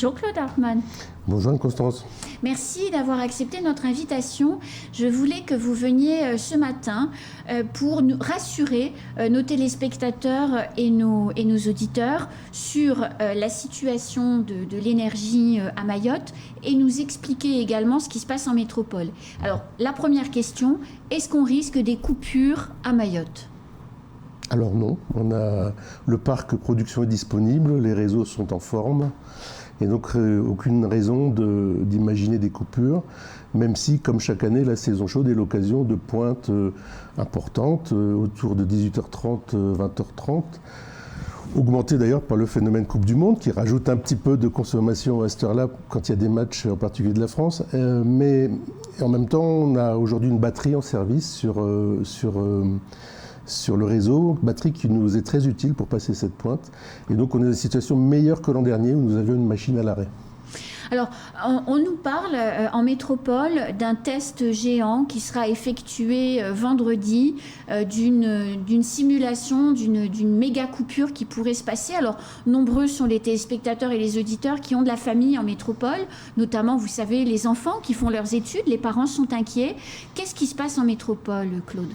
Bonjour Claude Hartmann. Bonjour Constance. Merci d'avoir accepté notre invitation. Je voulais que vous veniez ce matin pour nous rassurer nos téléspectateurs et nos auditeurs sur la situation de l'énergie à Mayotte et nous expliquer également ce qui se passe en métropole. Alors, la première question, est-ce qu'on risque des coupures à Mayotte ? Alors non, on a le parc production est disponible, les réseaux sont en forme. Et donc, aucune raison d'imaginer des coupures, même si, comme chaque année, la saison chaude est l'occasion de pointes importantes, autour de 18h30, 20h30, augmentée d'ailleurs par le phénomène Coupe du Monde, qui rajoute un petit peu de consommation à cette heure-là, quand il y a des matchs, en particulier de la France. Mais en même temps, on a aujourd'hui une batterie en service sur le réseau, batterie qui nous est très utile pour passer cette pointe. Et donc on est dans une situation meilleure que l'an dernier où nous avions une machine à l'arrêt. Alors, on nous parle en métropole d'un test géant qui sera effectué vendredi, d'une simulation, d'une méga coupure qui pourrait se passer. Alors, nombreux sont les téléspectateurs et les auditeurs qui ont de la famille en métropole, notamment, vous savez, les enfants qui font leurs études, les parents sont inquiets. Qu'est-ce qui se passe en métropole, Claude ?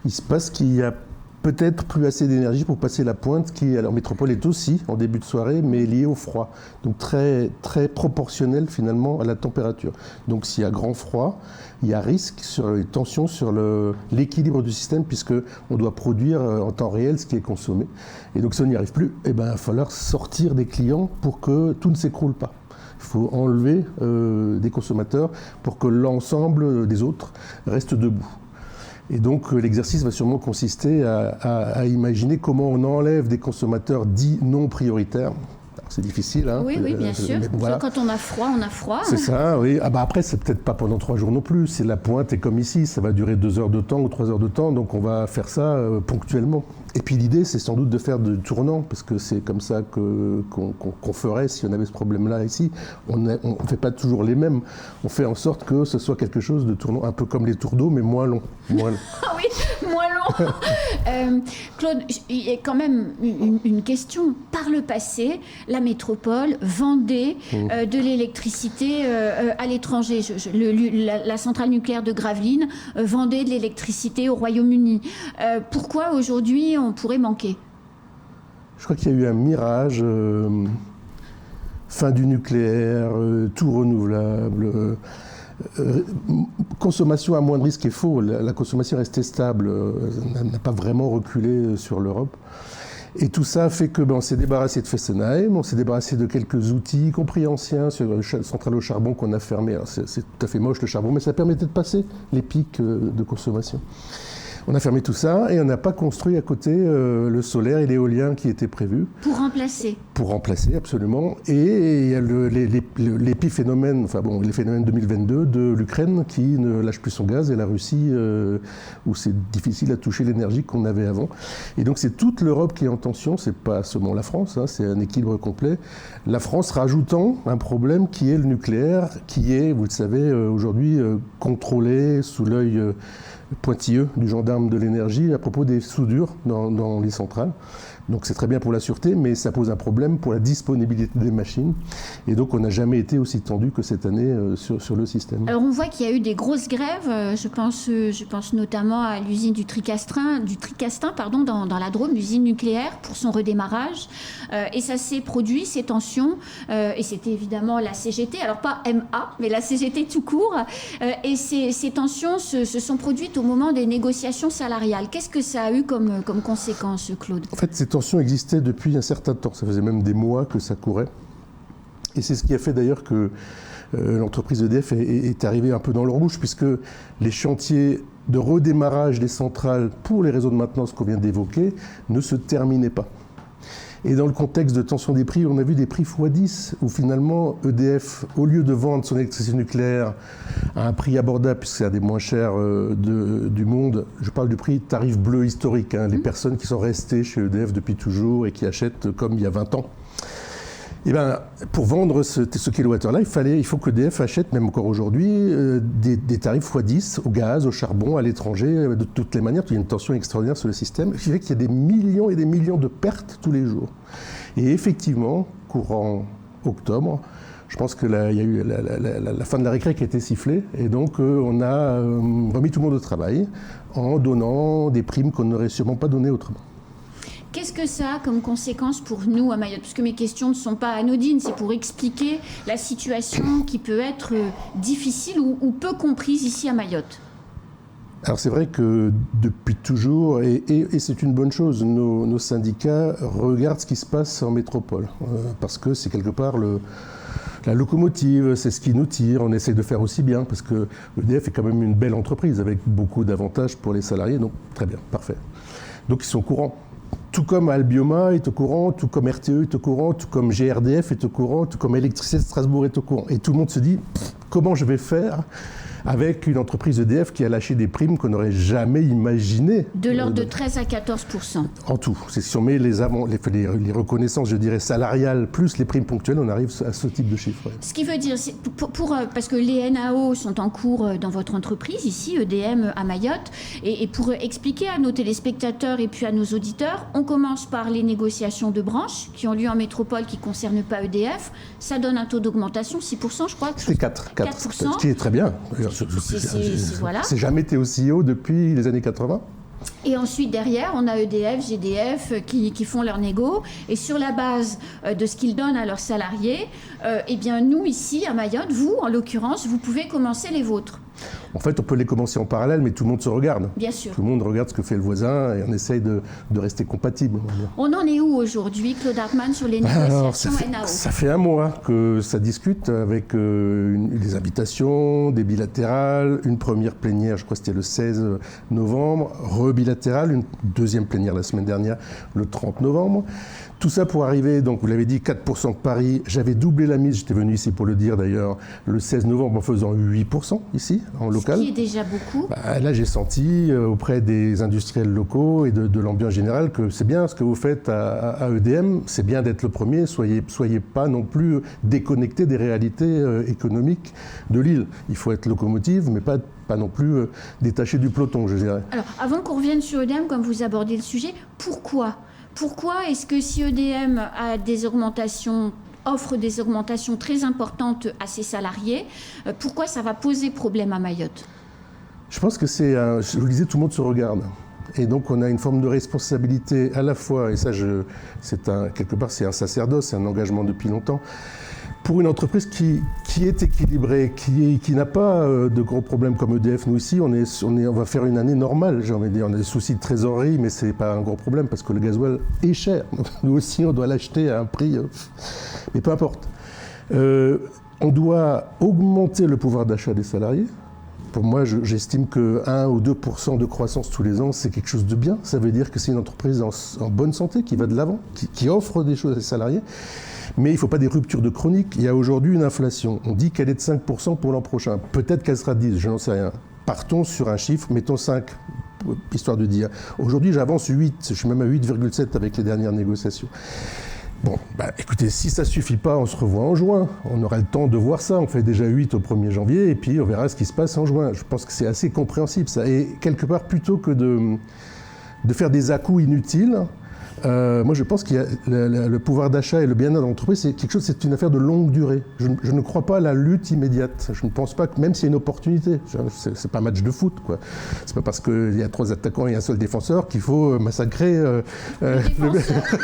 Il se passe qu'il y a peut-être plus assez d'énergie pour passer la pointe qui, alors métropole est aussi en début de soirée, mais liée au froid. Donc très, très proportionnel finalement à la température. Donc s'il y a grand froid, il y a risque sur les tensions sur l'équilibre du système puisqu'on doit produire en temps réel ce qui est consommé. Et donc si on n'y arrive plus, il va falloir sortir des clients pour que tout ne s'écroule pas. Il faut enlever des consommateurs pour que l'ensemble des autres reste debout. Et donc l'exercice va sûrement consister à imaginer comment on enlève des consommateurs dits non prioritaires. Alors, c'est difficile, hein. Oui, bien sûr. Bon, voilà. Quand on a froid, on a froid. C'est ça, oui. Après, c'est peut-être pas pendant 3 jours non plus. C'est la pointe est comme ici, ça va durer 2 heures de temps ou 3 heures de temps, donc on va faire ça ponctuellement. Et puis l'idée, c'est sans doute de faire de tournants, parce que c'est comme ça qu'on ferait si on avait ce problème-là ici. On ne fait pas toujours les mêmes. On fait en sorte que ce soit quelque chose de tournant, un peu comme les tours d'eau, mais moins long. Ah oui, moins long. Claude, il y a quand même une question. Par le passé, la métropole vendait de l'électricité à l'étranger. La centrale nucléaire de Gravelines vendait de l'électricité au Royaume-Uni. Pourquoi aujourd'hui on pourrait manquer ? Je crois qu'il y a eu un mirage, fin du nucléaire, tout renouvelable, consommation à moins de risque est faux, la consommation est restée stable, n'a pas vraiment reculé sur l'Europe. Et tout ça fait que on s'est débarrassé de Fessenheim, on s'est débarrassé de quelques outils, y compris anciens, sur la centrale au charbon qu'on a fermée. Alors c'est tout à fait moche le charbon, mais ça permettait de passer les pics de consommation. On a fermé tout ça et on n'a pas construit à côté le solaire et l'éolien qui étaient prévus. Pour remplacer. Pour remplacer, absolument. Et il y a l'épiphénomène, les phénomènes 2022 de l'Ukraine qui ne lâche plus son gaz et la Russie où c'est difficile à toucher l'énergie qu'on avait avant. Et donc c'est toute l'Europe qui est en tension, c'est pas seulement la France, hein, c'est un équilibre complet. La France rajoutant un problème qui est le nucléaire, qui est, vous le savez, aujourd'hui contrôlé sous l'œil pointilleux du gendarme de l'énergie à propos des soudures dans les centrales. Donc c'est très bien pour la sûreté, mais ça pose un problème pour la disponibilité des machines. Et donc on n'a jamais été aussi tendu que cette année sur le système. Alors on voit qu'il y a eu des grosses grèves. Je pense notamment à l'usine du Tricastin, dans la Drôme, l'usine nucléaire, pour son redémarrage. Et ça s'est produit, ces tensions. Et c'était évidemment la CGT, alors pas MA, mais la CGT tout court. Et ces tensions se sont produites au moment des négociations salariales. Qu'est-ce que ça a eu comme conséquence, Claude ? En fait, ces tensions existaient depuis un certain temps. Ça faisait même des mois que ça courait. Et c'est ce qui a fait d'ailleurs que l'entreprise EDF est arrivée un peu dans le rouge, puisque les chantiers de redémarrage des centrales pour les réseaux de maintenance qu'on vient d'évoquer ne se terminaient pas. Et dans le contexte de tension des prix, on a vu des prix x10, où finalement EDF, au lieu de vendre son électricité nucléaire à un prix abordable, puisque c'est un des moins chers du monde, je parle du prix tarif bleu historique, hein, les personnes qui sont restées chez EDF depuis toujours et qui achètent comme il y a 20 ans. Eh bien, pour vendre ce kilowattheure-là, il faut que EDF achète, même encore aujourd'hui, des tarifs x10 au gaz, au charbon, à l'étranger, de toutes les manières. Il y a une tension extraordinaire sur le système, ce qui fait qu'il y a des millions et des millions de pertes tous les jours. Et effectivement, courant octobre, je pense qu'il y a eu la fin de la récré qui a été sifflée, et donc on a remis tout le monde au travail en donnant des primes qu'on n'aurait sûrement pas données autrement. Qu'est-ce que ça a comme conséquence pour nous à Mayotte? Parce que mes questions ne sont pas anodines, c'est pour expliquer la situation qui peut être difficile ou peu comprise ici à Mayotte. Alors c'est vrai que depuis toujours, et c'est une bonne chose, nos syndicats regardent ce qui se passe en métropole, parce que c'est quelque part la locomotive, c'est ce qui nous tire, on essaie de faire aussi bien, parce que EDF est quand même une belle entreprise avec beaucoup d'avantages pour les salariés, donc très bien, parfait. Donc ils sont au courant. Tout comme Albioma est au courant, tout comme RTE est au courant, tout comme GRDF est au courant, tout comme Électricité de Strasbourg est au courant. Et tout le monde se dit, comment je vais faire avec une entreprise EDF qui a lâché des primes qu'on n'aurait jamais imaginées. De l'ordre de 13 à 14%. En tout. Si on met les reconnaissances, je dirais, salariales, plus les primes ponctuelles, on arrive à ce type de chiffre. Ce qui veut dire, parce que les NAO sont en cours dans votre entreprise, ici, EDM à Mayotte, et pour expliquer à nos téléspectateurs et puis à nos auditeurs, on commence par les négociations de branches qui ont lieu en métropole qui ne concernent pas EDF. Ça donne un taux d'augmentation, 6%, je crois. C'est 4%. Ce qui est très bien. Voilà. C'est jamais été aussi haut depuis les années 80. Et ensuite, derrière, on a EDF, GDF qui font leurs négos. Et sur la base de ce qu'ils donnent à leurs salariés, eh bien, nous, ici, à Mayotte, vous, en l'occurrence, vous pouvez commencer les vôtres. En fait, on peut les commencer en parallèle, mais tout le monde se regarde. Bien sûr. Tout le monde regarde ce que fait le voisin et on essaye de rester compatible. On en est où aujourd'hui, Claude Hartmann, sur les négociations NAO? Ça fait un mois que ça discute avec des invitations, des bilatérales, une première plénière, je crois que c'était le 16 novembre, rebilatérale, une deuxième plénière la semaine dernière, le 30 novembre. Tout ça pour arriver, donc vous l'avez dit, 4% de Paris. J'avais doublé la mise, j'étais venu ici pour le dire d'ailleurs, le 16 novembre en faisant 8% ici, en local. Ce qui est déjà beaucoup. Là, j'ai senti auprès des industriels locaux et de l'ambiance générale que c'est bien ce que vous faites à EDM, c'est bien d'être le premier, soyez pas non plus déconnectés des réalités économiques de l'île. Il faut être locomotive, mais pas non plus détaché du peloton, je dirais. Alors, avant qu'on revienne sur EDM, comme vous abordez le sujet, pourquoi est-ce que si EDM a offre des augmentations très importantes à ses salariés, pourquoi ça va poser problème à Mayotte? Je pense que je vous le disais, tout le monde se regarde. Et donc on a une forme de responsabilité à la fois, et ça quelque part c'est un sacerdoce, c'est un engagement depuis longtemps, pour une entreprise qui est équilibrée, qui n'a pas de gros problèmes comme EDF. Nous ici, on va faire une année normale, j'ai envie de dire. On a des soucis de trésorerie, mais c'est pas un gros problème parce que le gasoil est cher. Nous aussi, on doit l'acheter à un prix, mais peu importe. On doit augmenter le pouvoir d'achat des salariés. Pour moi, j'estime que 1 ou 2% de croissance tous les ans, c'est quelque chose de bien. Ça veut dire que c'est une entreprise en bonne santé, qui va de l'avant, qui offre des choses à ses salariés. Mais il ne faut pas des ruptures de chronique. Il y a aujourd'hui une inflation. On dit qu'elle est de 5% pour l'an prochain. Peut-être qu'elle sera 10, je n'en sais rien. Partons sur un chiffre, mettons 5, histoire de dire. Aujourd'hui, j'avance 8. Je suis même à 8,7 avec les dernières négociations. Bon, écoutez, si ça ne suffit pas, on se revoit en juin. On aura le temps de voir ça. On fait déjà 8 au 1er janvier et puis on verra ce qui se passe en juin. Je pense que c'est assez compréhensible, ça. Et quelque part, plutôt que de faire des à-coups inutiles, moi, je pense qu'il y a le pouvoir d'achat et le bien-être de l'entreprise, c'est une affaire de longue durée. Je ne crois pas à la lutte immédiate. Je ne pense pas que, même s'il y a une opportunité, c'est pas un match de foot, quoi. C'est pas parce qu'il y a 3 attaquants et un seul défenseur qu'il faut massacrer Vous êtes le défenseur.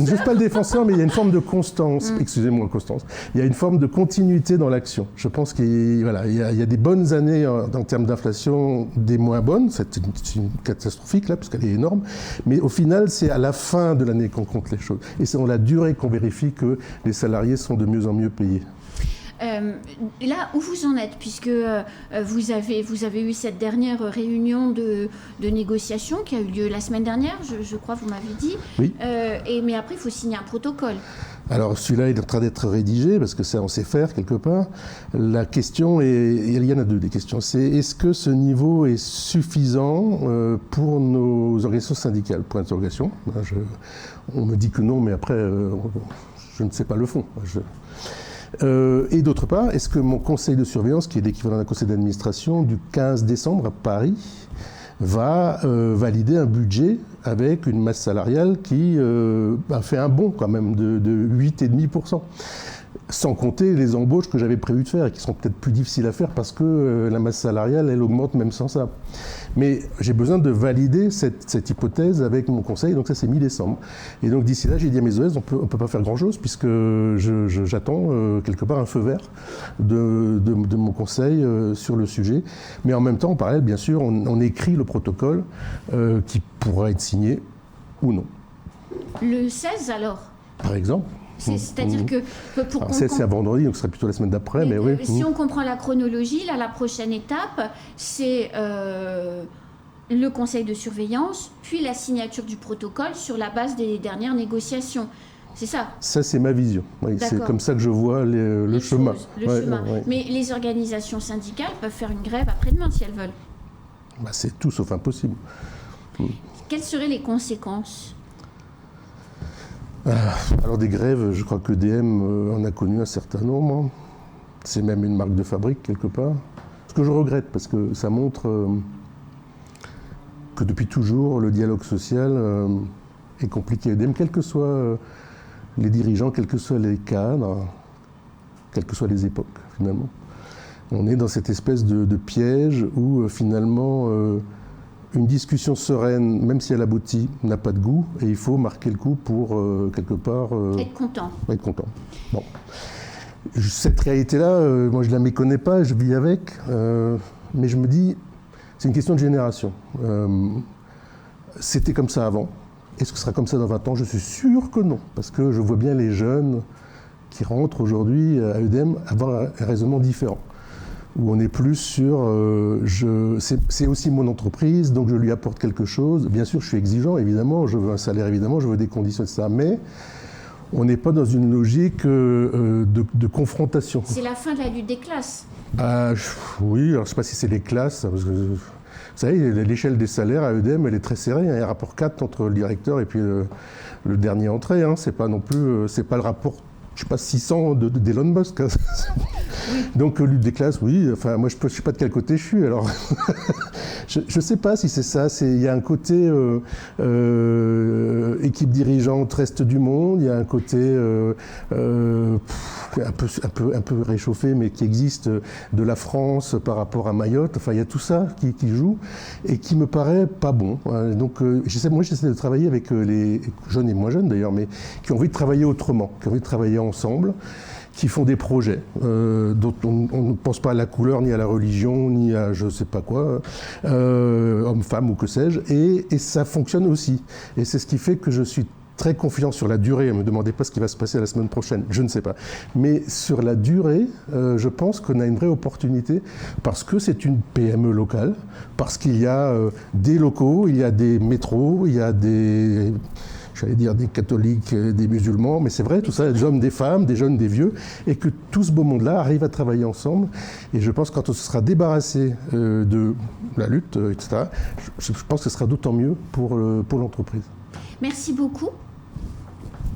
Juste pas le défenseur, mais il y a une forme de constance. Excusez-moi, Constance. Il y a une forme de continuité dans l'action. Je pense qu'il y a des bonnes années en termes d'inflation, des moins bonnes. C'est une catastrophique, là, parce qu'elle est énorme. Mais au final, c'est à la fin de l'année qu'on compte les choses. Et c'est dans la durée qu'on vérifie que les salariés sont de mieux en mieux payés. Là où vous en êtes, puisque vous avez eu cette dernière réunion de négociation qui a eu lieu la semaine dernière, je crois, vous m'avez dit. Oui. Mais après, il faut signer un protocole. Alors celui-là est en train d'être rédigé, parce que ça on sait faire quelque part. La question est, il y en a deux des questions, c'est est-ce que ce niveau est suffisant pour nos organisations syndicales? Point d'interrogation. On me dit que non, mais après, je ne sais pas le fond. Et d'autre part, est-ce que mon conseil de surveillance, qui est l'équivalent d'un conseil d'administration du 15 décembre à Paris, va valider un budget avec une masse salariale qui fait un bond quand même de 8,5%. Sans compter les embauches que j'avais prévu de faire et qui sont peut-être plus difficiles à faire parce que la masse salariale, elle augmente même sans ça. Mais j'ai besoin de valider cette hypothèse avec mon conseil, donc ça c'est mi-décembre. Et donc d'ici là, j'ai dit à mes OS, on peut pas faire grand-chose puisque j'attends quelque part un feu vert de mon conseil sur le sujet. Mais en même temps, en parallèle, bien sûr, on écrit le protocole qui pourra être signé ou non. Le 16 alors ? Par exemple. C'est-à-dire que pour qu'on... C'est un vendredi, donc ce serait plutôt la semaine d'après, mais oui. Si on comprend la chronologie, là, la prochaine étape, c'est le conseil de surveillance, puis la signature du protocole sur la base des dernières négociations. C'est ça ? Ça, c'est ma vision. Oui, c'est comme ça que je vois le chemin. chemin. Mais les organisations syndicales peuvent faire une grève après-demain si elles veulent. Bah, c'est tout sauf impossible. Quelles seraient les conséquences ? Alors des grèves, je crois que DM en a connu un certain nombre. C'est même une marque de fabrique quelque part. Ce que je regrette parce que ça montre que depuis toujours le dialogue social est compliqué à EDM, quels que soient les dirigeants, quels que soient les cadres, quelles que soient les époques finalement. On est dans cette espèce de piège où finalement une discussion sereine, même si elle aboutit, n'a pas de goût, et il faut marquer le coup pour, quelque part... être content. Être content. Bon. Cette réalité-là, moi je ne la méconnais pas, je vis avec, mais je me dis, c'est une question de génération. C'était comme ça avant. Est-ce que ce sera comme ça dans 20 ans ? Je suis sûr que non, parce que je vois bien les jeunes qui rentrent aujourd'hui à EDM avoir un raisonnement différent. Où on est plus sur c'est aussi mon entreprise, donc je lui apporte quelque chose. Bien sûr, je suis exigeant, évidemment, je veux un salaire, évidemment, je veux des conditions, etc. Mais on n'est pas dans une logique de confrontation. C'est la fin de la lutte des classes. Oui, alors je ne sais pas si c'est les classes, parce que vous savez, l'échelle des salaires à EDM, elle est très serrée. Il y a un rapport 4 entre le directeur et puis le dernier entrée. Hein. C'est pas non plus, c'est pas le rapport, je sais pas, 600 d'Elon Musk. Hein. Donc lutte des classes, oui. Enfin, moi, je ne sais pas de quel côté je suis. Alors, je ne sais pas si c'est ça. Il y a un côté équipe dirigeante reste du monde. Il y a un côté un peu réchauffé, mais qui existe de la France par rapport à Mayotte. Enfin, il y a tout ça qui joue et qui me paraît pas bon. Donc, j'essaie de travailler avec les jeunes et moins jeunes d'ailleurs, mais qui ont envie de travailler autrement, qui ont envie de travailler ensemble, qui font des projets dont on ne pense pas à la couleur, ni à la religion, ni à je ne sais pas quoi, homme, femme ou que sais-je, et ça fonctionne aussi. Et c'est ce qui fait que je suis très confiant sur la durée. Ne me demandez pas ce qui va se passer la semaine prochaine, je ne sais pas. Mais sur la durée, je pense qu'on a une vraie opportunité parce que c'est une PME locale, parce qu'il y a des locaux, il y a des métros, il y a des... j'allais dire des catholiques, des musulmans, mais c'est vrai, tout ça, des hommes, des femmes, des jeunes, des vieux, et que tout ce beau monde-là arrive à travailler ensemble. Et je pense que quand on se sera débarrassé de la lutte, etc., je pense que ce sera d'autant mieux pour l'entreprise. Merci beaucoup.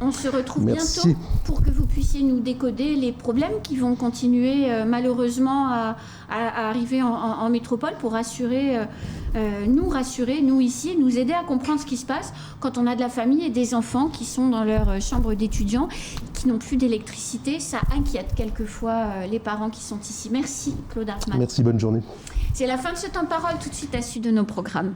On se retrouve Merci. bientôt pour que vous puissiez nous décoder les problèmes qui vont continuer malheureusement à arriver en métropole pour nous rassurer, nous ici, nous aider à comprendre ce qui se passe quand on a de la famille et des enfants qui sont dans leur chambre d'étudiants, qui n'ont plus d'électricité. Ça inquiète quelquefois les parents qui sont ici. Merci Claude Hartmann. Merci, bonne journée. C'est la fin de ce temps de parole. Tout de suite à la suite de nos programmes.